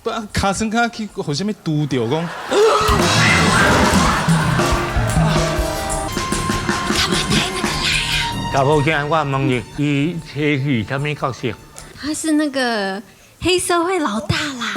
不，卡森卡去互什么拄着讲？查某囝，我问你，伊是什么角色？他是那个黑社会老大啦。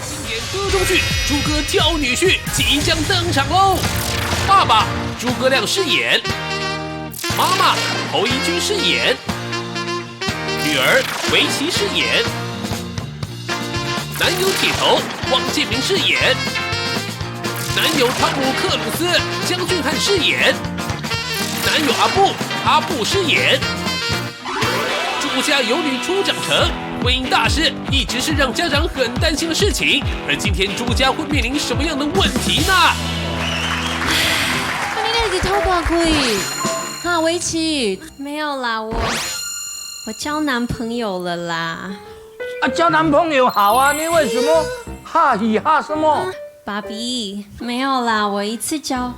经典歌中剧《诸葛挑女婿》即将登场喽！爸爸诸葛亮饰演，妈妈侯怡君饰演，女儿围棋饰演，男友铁头汪建民饰演，男友汤姆克鲁斯江俊汉饰演，男友阿布饰演。朱家有女初长成，婚姻大事一直是让家长很担心的事情。而今天朱家会面临什么样的问题呢？你那是偷大亏哈围棋没有啦，我交男朋友了啦。啊，交男朋友好啊，你为什么哈喜哈什么？爸比，没有啦，我一次交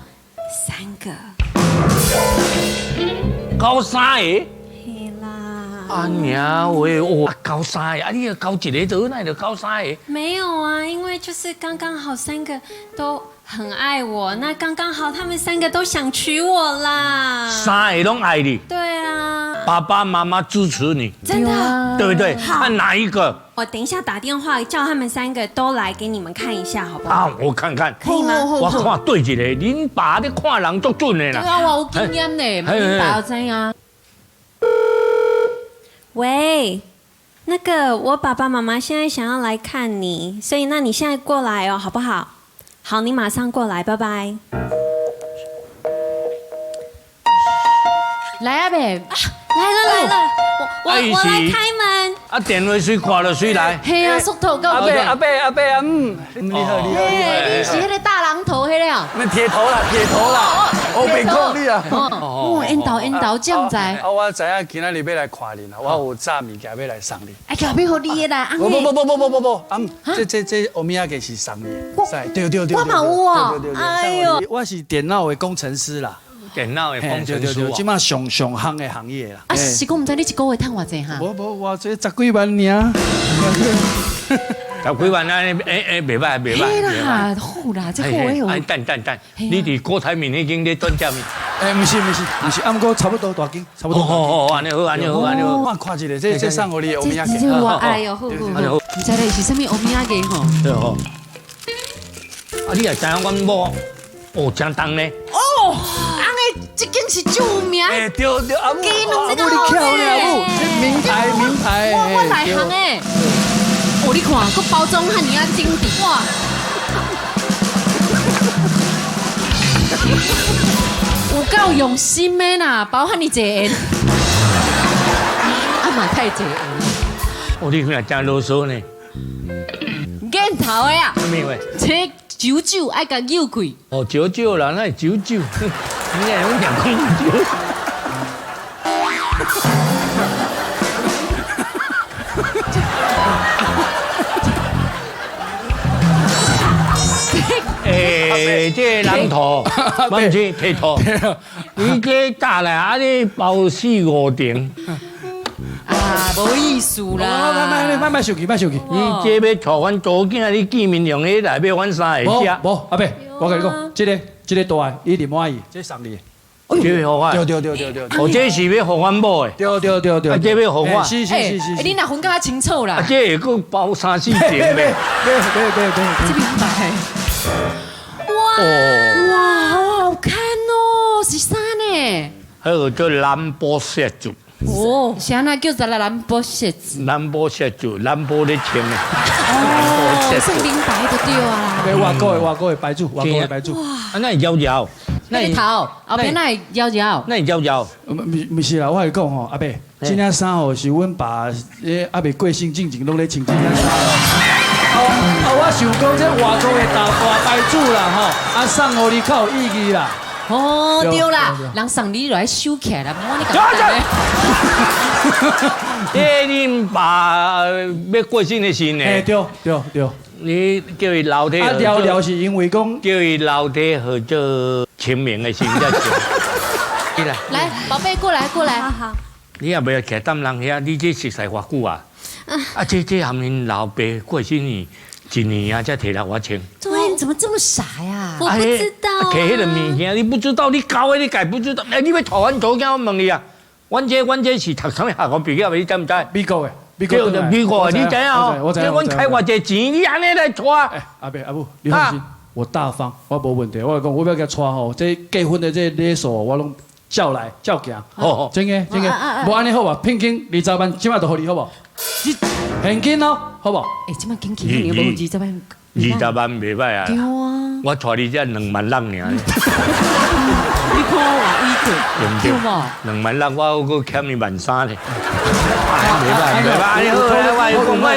3个。交3个？嘿啦。啊娘喂，哦，交3个，啊你交一个就那就交3个？没有啊，因为就是刚刚好3个都很爱我，那刚刚好他们3个都想娶我啦。3个拢爱你，对啊，爸爸妈妈支持你，真的。对不对？看哪一个？我等一下打电话叫他们3个都来给你们看一下，好不好？啊，我看看，可以吗？我看对一个，恁爸咧看人足准的啦。对啊，我有经验呢，你打知啊。喂，那个我爸爸妈妈现在想要来看你，所以那你现在过来哦，好不好？好，你马上过来，拜拜。来啊，妹，来了，我来开门。啊，电话谁看了谁来？嘿啊，缩头够。阿伯，你好，嘿，你是迄个大榔头迄个。那铁头啦，我没讲你啊。哦，引导酱仔。啊，我知影今仔日要来看你啦，我有炸物件要来送你。哎，后壁好你的啦，不，这欧米亚给是送你的。对。我嘛有啊。对。哎呦，我是电脑的工程师啦。电脑的工程师，即马上行的行业啦。啊，是讲唔知你一个月赚偌济哈？我这10几万尔。10几万啊，袂歹。嘿啦，好啦，这个我有。哎，等，你伫郭台铭已经咧转正面。不是，啊，不过差不多大斤，差不多。哦，安尼好。我看一下，这送我你欧米亚给。这我爱哟，好。唔知咧是啥物欧米亚给吼？对吼。啊，你也知影阮某哦，真重呢。哦，安尼这间是著名。对，阿母你巧呢，阿母，名牌。我内行诶。哦，你看，个包装汉尼啊精致哇！有够用心的啦，包汉尼济钱，啊嘛太济钱。哦，你看真啰嗦呢。镜头的啊，咩话？这99爱甲扭贵。哦，99啦，那是99，你也用讲99。这人头，我唔是剃头，你这打来啊，你包4、5顶。啊，无意思啦。卖手机。你这要带阮祖囝你见面用的内要阮3个食。无，阿伯，我跟你讲，这个大的一定满意，这送你。这要互我。对。哦，这是要互阮某的。对。啊，这要互我。是。你若分较清楚啦。啊，这会佫包3、4顶呗。这明白。哇，好好看哦，是啥呢？迄个叫兰波石柱。哦，是安那叫做兰波石柱。兰波石柱，兰波咧穿的。哦，算明白就对啊啦。外国的白柱。啊，那会摇。那个头后边那会摇。那会摇。不是啦，我跟你讲吼，阿伯，这件衫吼是阮爸，阿伯过身之前拢咧穿这件衫。我想讲这外国的大白柱啦吼，送互你较有意义啦。哦，对啦，人送你来收起来啦，我你讲。恁爸要过身的时呢？对。你叫伊留体。聊是因为讲叫伊留体或者清明的时才来，来，宝贝过来。好。你也袂徛等人遐，你这熟悉偌久啊？这含恁老爸过生日1年啊，才摕来我穿。对，你怎么这么傻呀？我不知道啊。摕迄个物件，你不知道，你教的你家不知道。哎，你要讨阮祖囝，我问你啊，阮这是读什么学校毕业的，你知唔知？美国的，美国的，你知影哦？我知。阮开偌济钱，你安尼来拖？哎，阿伯阿母，你放心，我大方，我无问题。我讲，我要甲娶吼，这结婚的这礼数，我拢叫来叫行。好，真嘅，无安尼好无？聘金20万，即摆就互你好无？现金哦，好无？哎，这么紧紧，你无20万，20万袂歹啊！对啊，我带你这2万6尔。你看我话伊个，对无？2万6，我搁欠你13000咧。袂歹，我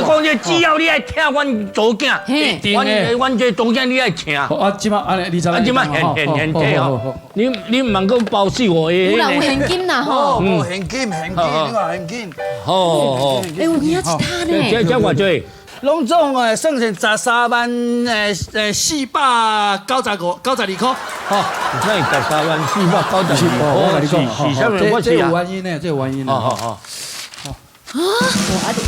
讲这只要你爱听阮祖囝，阮这祖囝你爱请。啊，即摆安尼20万，即摆现体吼，你唔通搁包死我的。有啦，有现金啦吼。现金，你话现金。好。哎，有你要其他呢？这偌济？拢总算成13万492块，吼。那13万492块，是啥物？我这有原因呢，这有原因呢。哇，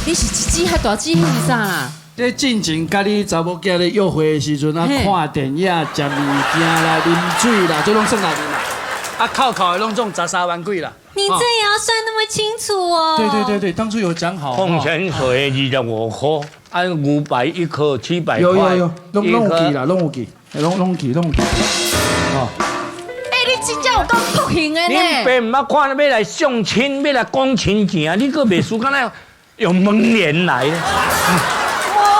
你是一支还大支是啥啦？这进前甲你查某囝咧约会的时阵啊，看电影、食物件啦、啉水啦，这拢算内面啦。啊，扣的拢总13万几啦。你这也要算那么清楚哦？对，当初有讲好。矿泉水25块，按500一颗700块。有，拢有记啦，拢有记，拢记。哦。哎，你真正有够酷刑的呢！你爸唔捌看要来相亲，要来讲亲情，你个袂输敢若用门帘来咧？无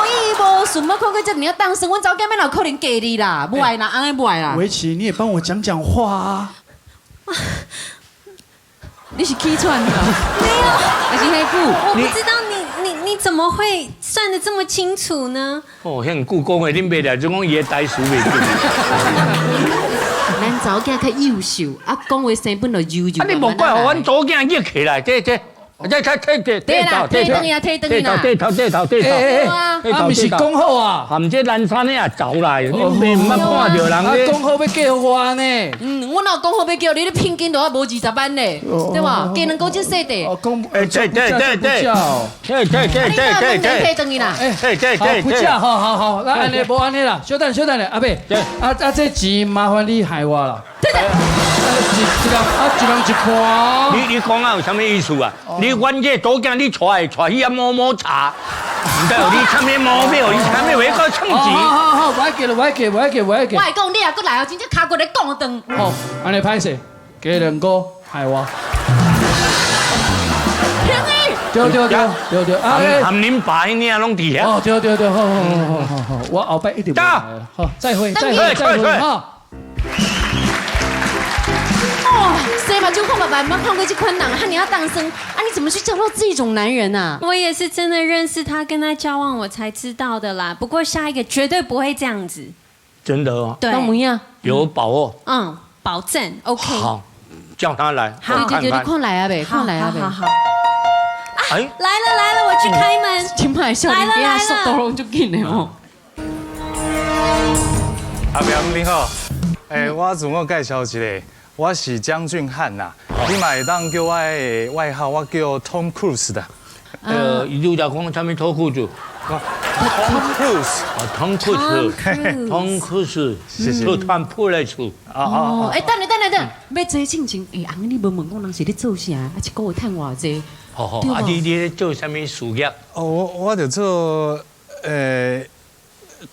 意无顺，我看过这你要当生，阮早间要哪可能嫁你啦？不爱啦，安尼不爱啦。围棋，你也帮我讲话啊！你是气喘的？没有，还是黑句？我不知道你怎么会算得这么清楚呢？哦，遐久讲的，恁袂来，就讲伊的台词袂记。咱早囝较优秀，啊，讲话生本就悠悠。啊，你莫怪互阮早囝热起来，这。对啦，退灯呀，退灯啦。啊，不是讲好啊，含这蓝山的也走来，你爸唔捌看到人咧。讲好要叫我呢。我哪有讲好要叫你？你聘金都要无20万呢，对吧？加两股这细的。对。退灯啦。不叫，好，那安尼无安尼啦，稍等咧，阿伯，这钱麻烦你害我啦。一人一半。你讲啊有啥物意思啊？你阮这祖囝你带去啊摸茶，唔知有你啥物毛病，你啥物话搁趁钱？好，不要紧。我来讲，你啊，搁来哦，真正卡过来讲断。好，安尼歹势，加2个害我。对，含恁爸迄领拢伫遐。哦，对，好，我后摆一定会来了。好，再会哈。哇，谁把就看爸爸有没有看过这款人？和你要当生啊？你怎么去交到这种男人啊？我也是真的认识他，跟他交往我才知道的啦。不过下一个绝对不会这样子。真的哦。对。那么样？有把握。保证 OK。好，叫他来。对，你看来啊呗，看来啊呗。好。哎，来了，我去开门。金牌少年底下速度拢就紧的哦。阿表你好，我自我介绍一下，我是江俊汉呐，你嘛会当叫我的外号，我叫 Tom Cruise 的。你就讲啥物脱裤子？Tom Cruise。Tom Cruise。谢谢。就穿破来处。哎，等，要这进前，翁你无问我人是咧做啥，啊，一个月趁偌济？好，你做啥物事业？我就做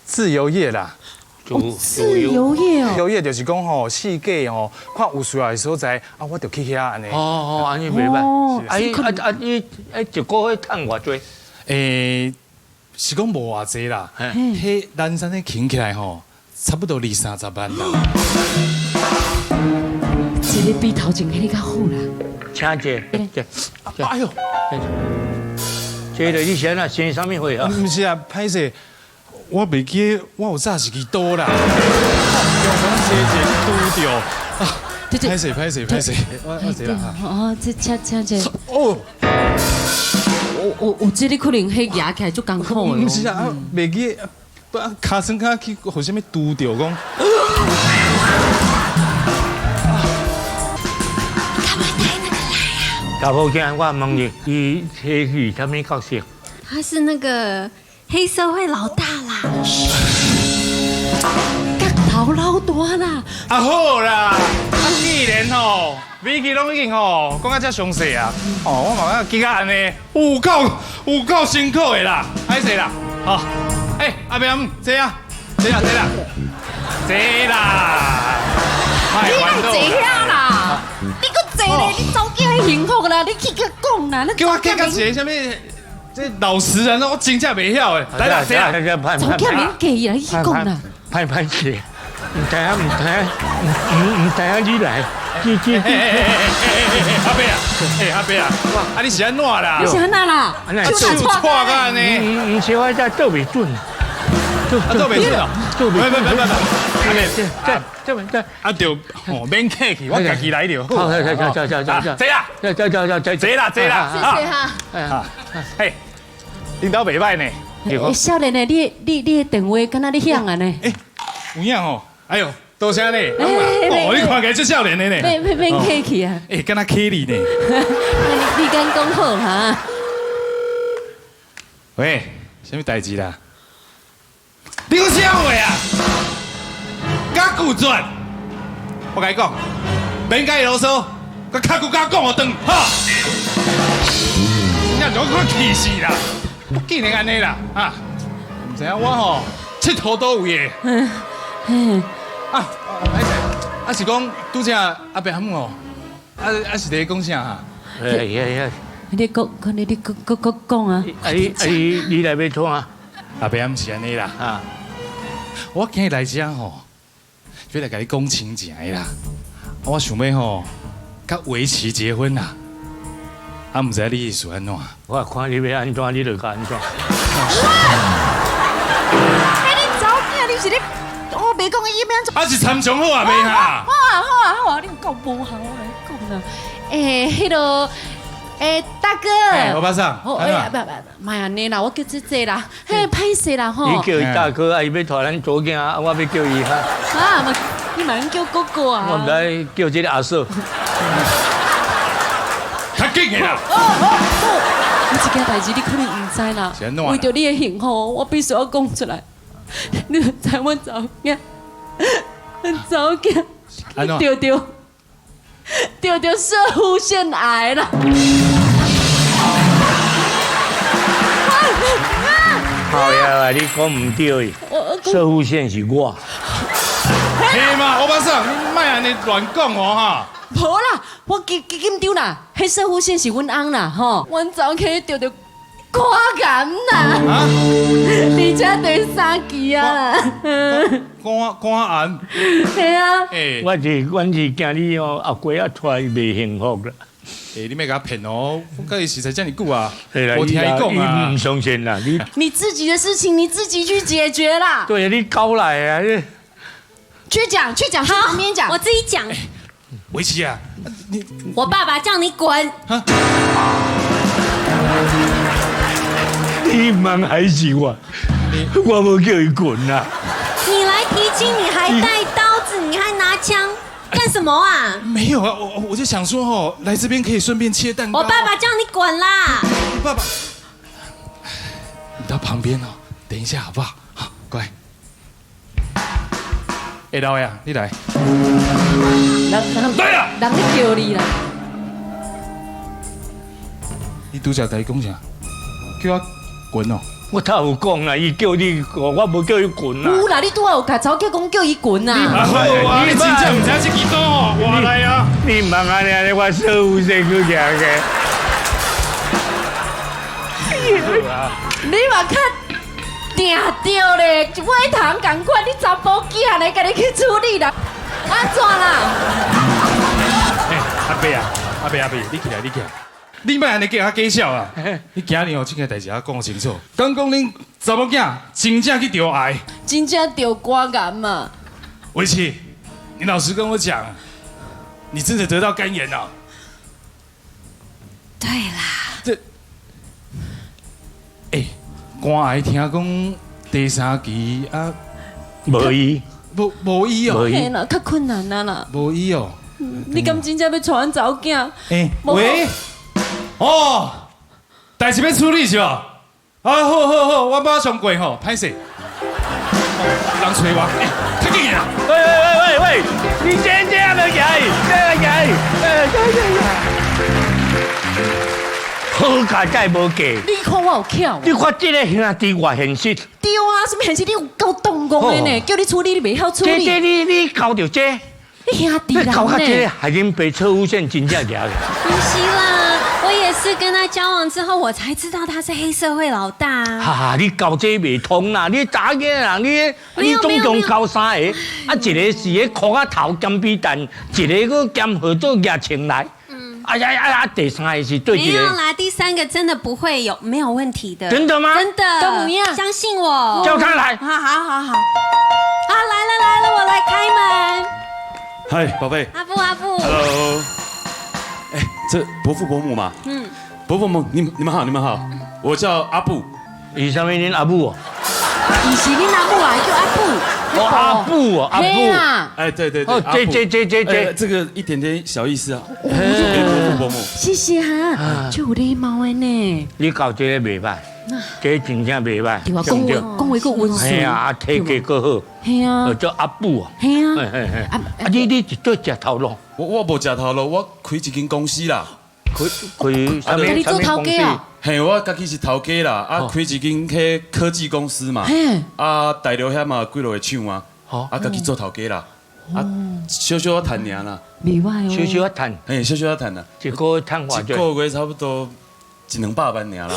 自由业啦。自由业哦。自由业就是讲吼，世界吼，看有需要的所在，我就去遐安尼。安尼袂歹。你一个月趁偌济？是讲无偌济啦。迄南山咧请起来吼，差不多20-30万啦。这个比头前迄个较好啦。请坐。哎呦，这个你先啊，先啥物货啊？唔是啊，歹势，我袂记我有早是去倒啦，用讲这拄着啊，歹势，我坐啦哈。这请坐。哦，我这里可能迄压起来就艰苦的。唔是啊，袂记，卡酸卡去，互啥物拄着讲。大宝囝，我问你，伊是什么角色？他是那个黑社会老大啦。角头老大啦，啊好啦，既然吼，美琪拢已经吼讲到遮详细啊，哦，我嘛要记啊安尼，有够辛苦的啦，歹势啦，吼，阿明，坐啊，坐啦，你来坐遐啦，你搁坐咧，你早叫伊幸福啦，你去甲讲啦，你叫我计个一个什么？这老实人我真正袂晓诶。来啦，坐啦，早叫免记啦，你去讲啦。歹势，唔知啊，你来，阿伯啊，啊你是安怎啦？你是安那啦？手错个安尼，唔是我在做袂准，做袂准哦，做袂准，这啊就哦免客气，我家己来就好。坐啦，坐啦，谢谢哈。嘿，领导袂歹呢。少年的，你的电话敢若你响啊呢？有影吼，哎呦，多谢你，哦，你看起来这少年的呢，免客气啊。敢若客你呢。你敢讲好哈？喂，什么代志啦？你讲啥话啊？甲固准，我甲你讲，免甲伊啰嗦，甲卡骨甲讲我断，哈！你让我快气死啦！竟然安尼啦，啊！唔知影我吼佚佗倒位的。啊，歹势，啊是讲拄则阿伯喊哦，是伫讲啥哈？你讲啊！你来要创啊？阿伯毋是安尼啦，啊！我今日来遮吼，要来甲你讲亲情的啦。我想要吼，甲围棋结婚啦。啊，毋知你意思安怎？我看你要安怎，你就甲安怎。你早囝，你是咧？我袂讲伊要安怎。啊是参详好啊，袂哈？好啊，你有够无效，我来讲啦。迄个，大哥。我马上。不，卖安尼啦，我叫姐姐啦，嘿，歹势啦吼。你叫伊大哥，啊，伊要带咱左囝，我要叫伊哈。啊，你嘛叫哥哥啊？我唔知叫这个阿嫂。较紧的啦。有一件代志你可能唔知啦，为着你的幸福，我必须要讲出来。你知我早囝，得射护腺癌啦。好呀，你讲唔对，射护腺是我。嘿嘛，我马上，你莫安尼乱讲哦哈。无啦，我紧张啦，迄射护腺是阮翁啦，吼，阮早起得肝癌啦，而且第3期啊，肝癌，系啊，我是惊你哦，后果啊出来袂幸福啦。你莫甲我骗哦，我甲伊实在遮尔久啊，我听伊讲啊，唔相信啦，你自己的事情你自己去解决啦。对，你搞来啊！去讲，去旁边讲，我自己讲。围棋啊，我爸爸叫你滚。你蛮还是我无叫伊滚啊！你来提亲，你还带刀子，你还拿枪，干什么啊？没有啊，我就想说哦，来这边可以顺便切蛋糕。我爸爸叫你滚啦！爸爸，你到旁边哦，等一下好不好？好，乖。老爷，你来。对了，人咧叫你啦。你拄则在讲啥？叫我滚哦。我头有讲啦，伊叫你，我无叫伊滚啦。有啦，你拄好有甲查某囝讲叫伊滚啊。好啊，你真正唔知这几多哦，我来啊。你唔通安尼，我守护先去行嘅。你嘛较定着咧，一尾糖共款，你查甫囝来甲你去处理啦，安怎啦？阿伯，你起来，你莫安尼叫我假笑啊！你今日哦，这件代志要讲清楚。刚讲恁查某囝真正去得癌，真正得肝癌嘛？围棋，你老实跟我讲，你真的得到肝炎了？对啦。这，肝癌听讲第3期啊，无医，无医哦。嘿啦，较困难啊啦。无医哦。你敢真正要带阮查某囝？喂，哦，代志要处理是吧？啊，好，我马上过吼，歹势。人找我，快点啊！喂，你这样的好卡再无假。你看我有巧，你看这个兄弟偌现实。对啊，什么现实你有够动工的呢？叫你处理你袂晓处理。你搞到这，你兄弟人搞到这，呢？还恁被车诬陷真正假的。不是啦，我也是跟他交往之后，我才知道他是黑社会老大。哈，你搞这袂通啦！你查个人，你总共搞三个，啊，一个是个裤仔头兼皮蛋，一个个兼合作夹穿来。哎呀，第三个是对这个。没有啦，第三个真的不会没有问题的。真的吗？真的，都不一样相信我。叫他来。好。啊，来了，我来开门。嗨，宝贝。阿布。 Hello。哎，这伯父伯母嘛。伯父母，你们好，我叫阿布。以上面恁阿母哦。伊是你阿母啊，叫阿布。哦，阿布哦，阿嘿布。啊，哎，对，哦，这个一点点小意思啊。给伯父伯母。谢谢哈，就有礼貌的呢。你搞这个袂歹，这真正袂歹。对啊，讲话个温顺。嘿啊，体格够好。嘿啊，叫阿布哦。嘿啊。啊，你一做食头路。我无食头路，我开一间公司啦。开啥物？你做头家啊？嘿，我家己是头家啦，啊，开一间迄科技公司嘛。啊，大陆遐嘛几落个厂啊。啊，家己做头家啦。啊，小小啊赚尔啦。袂歹哦。小啊赚。嘿，小啊赚啦。一个月赚偌一个月差不多100-200万尔啦。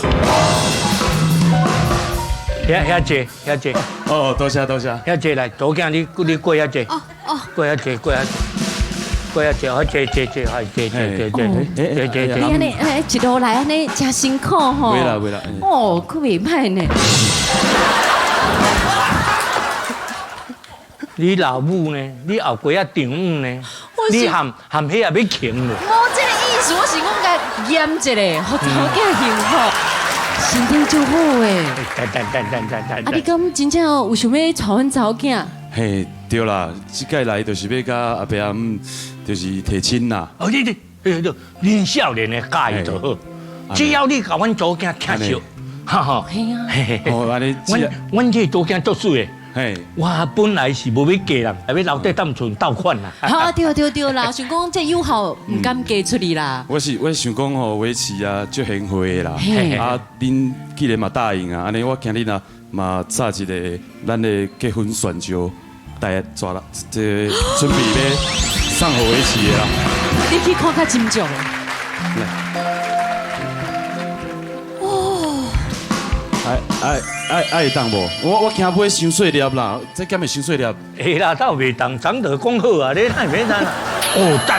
遐济。哦，多谢。遐济来，左囝你过遐济。过遐济。好济。你安尼一路来安尼真辛苦吼。袂啦。哦，可袂歹呢。你老母呢？你后过啊丈母呢？你含迄也要轻了。我这个意思，我是讲甲验一下，互头家幸福，身体就好诶。啊，你讲真正有想要娶阮查某囝？嘿，对啦，即届来就是要甲阿伯阿姆，就是提亲啦。哦，恁少年的教育就好，只要你甲阮祖囝疼惜，哈。嘿啊。哦，安尼，阮这祖囝足水的。嘿，我本来是无要嫁人，还要留底当存倒款啦。好，对啦，想讲这友好唔敢嫁出去啦。我想讲吼，维持啊，足贤惠的啦。嘿啊，恁既然嘛答应啊，安尼我今日啊嘛炸一个咱的结婚宣招，大家抓啦，这准备要送互维持的啦。你去看较真足。爱当无？我惊买伤细粒啦，这减会伤细粒。会啦，倒袂当，长得讲好啊，你太免当啦。哦，等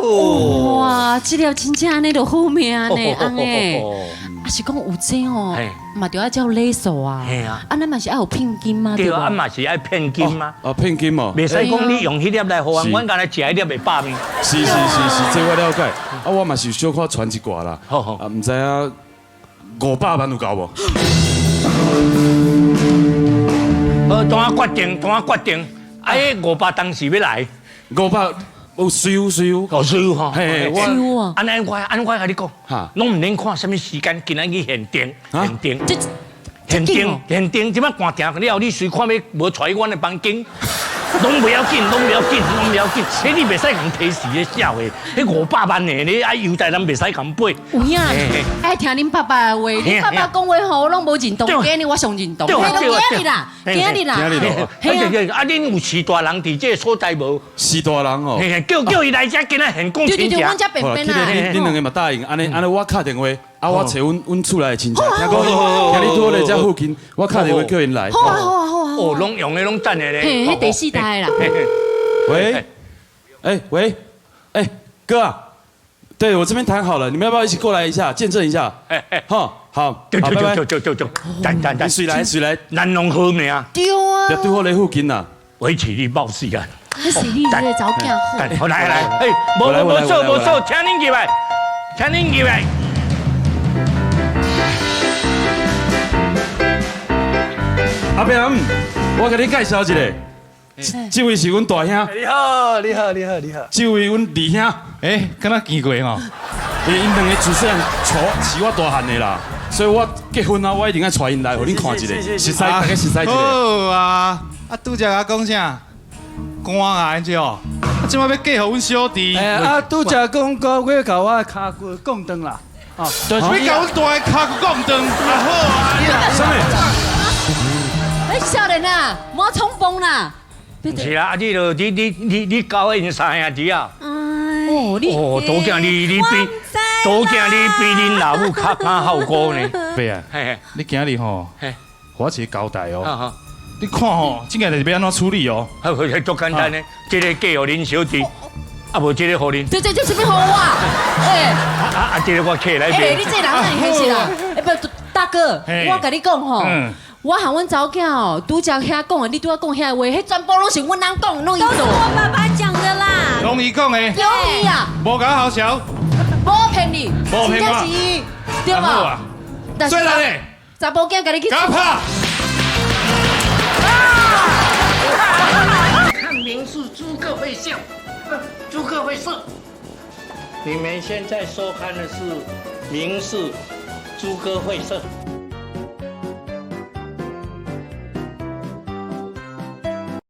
哦。哇，这条真正安尼就好命呢，安尼。啊是讲有这哦，嘛就要叫礼数啊。嘿啊。啊，咱嘛是爱有聘金吗？对啊，嘛是爱骗金吗？哦，骗金哦。袂使讲你用迄粒来互我，阮刚才食迄粒袂饱面。是，这我了解。啊，我嘛是小可传一挂啦。好。啊，唔知影。500万有够无？当我决定，啊，迄500当时要来，500有水有，好水吼。嘿，我安尼我甲你讲，拢唔免看什么时间，今仔日限定，即摆寒定了，你随看要无带阮的房间。拢不要紧。迄你袂使共提示的少的，迄500万的，你爱邮代人袂使共买。有影，爱听恁爸爸的话，恁爸爸讲话好，我拢无认同，今日我上认同。今日啦。啊，恁有4大人伫这个所在无？4大人哦。叫伊来遮，今仔现讲亲戚。对，阮遮便便啦。恁两个嘛答应，安尼我敲电话，啊，我找阮厝内的亲戚，听讲今日拄好咧遮附近，我敲电话叫因来。好啊。哦，拢用的拢赞的咧。迄第4代啦。喂，哥啊，对我这边谈好了，你们要不要一起过来一下，见证一下？好，拜拜。等，谁来？咱拢好命。对啊。要对我咧附近呐。维持你报时间。那是你这个早囝好。来，无错，请恁入来。阿伯阿姆，我给你介绍一下，这位是阮大兄。你好。这位阮二兄。敢若见过吼？因为因两个主持人是我大汉的啦，所以我结婚啊，我一定要带因来，互恁看一个，熟悉大家熟悉一个。好啊，啊，拄则甲讲啥？官啊，安怎？啊，即摆要嫁互阮小弟。拄则讲我甲我骹骨讲断啦，哦，就是要甲阮大个骹骨讲断，啊好啊，什么？哎，少年啊，莫冲动啦。是啦，你教因三兄弟啊？哦，都惊你比恁老母较好过呢。伯啊，嘿你今日吼，嘿，我一个交代哦。啊你看吼，这个代志要安怎处理哦？哈，足简单呢，这个嫁互恁小弟，啊无这个互恁。这是要好我？哎，这个我客来哎，你这人哪会黑起啦？哎，不，大哥，我跟你讲吼。我和阮查某囝哦，拄则遐讲的，你拄仔讲遐话，迄全部拢是阮人讲，拢伊都是做。我爸爸讲的啦。拢伊讲的，有你啊，无甲好笑，无骗你，无骗我是伊，对好啊吧？所以啦咧，查甫囝甲你去。甲拍。看民视诸葛会笑，诸葛会射。你们现在收看的是民视诸葛会社。